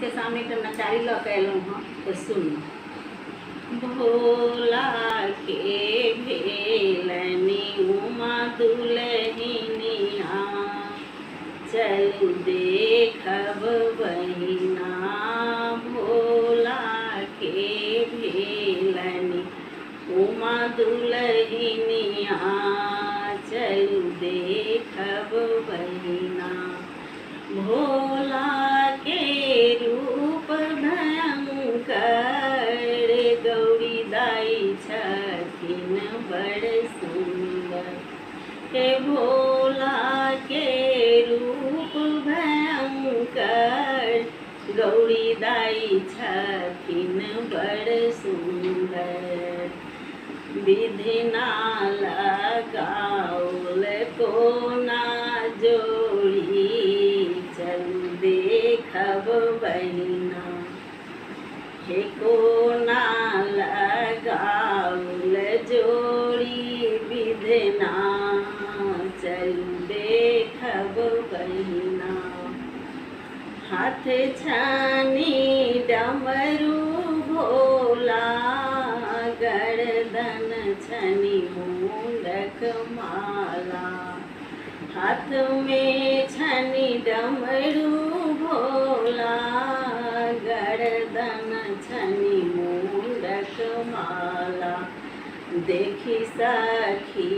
के सामने एक नचारी लऽ के अयलहुँ हँ तो सुन। भोला के भेलनि उमा दुलहिनिया, चलू देखब बहिना। भोला के भेलनि उमा दुलहिनिया, चलू देखब बहिना। भोला के रूप भयंकर, गौरी दाई छथिन बड़ सुंदर। हे भोला के रूप भयंकर, गौरी दाई छथिन बड़ सुंदर। विधि ना लगाओल कोना जोड़ी, चलू देखब बहिना। हे कोना लगाओल जोड़ी विधना, चलू देखब बहिना। हाथ छानी डमरू भोला, गर्दन छनी मुंडक माला। हाथ में छनी डमरू भोला, गर्दन छनी मुंडक माला। देखी सखी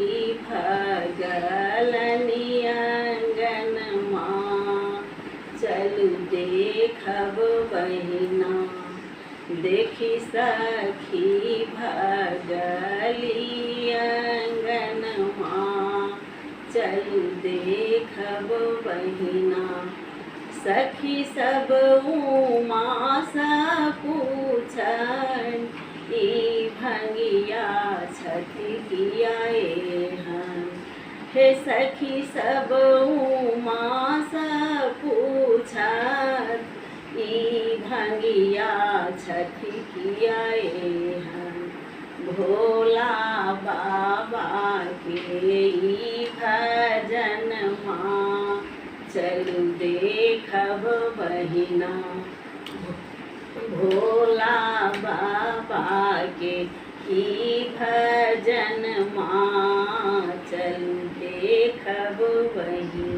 भगलनि अंगनमा, चलू देखब बहिना। देखी सखी भगली अंगनमा, चलू देखब बहिना। सखी सब उमा सा पूछन, ई भंगिया छठी किया एहन। हे सखी सब उमा सा पूछन, ई भंगिया छठी किया एहन। भोला बाबा के ई भजन माँ, चलू देखब बहिना। भोला बाबा के ई भजन माँ, चलू देखब बहिना।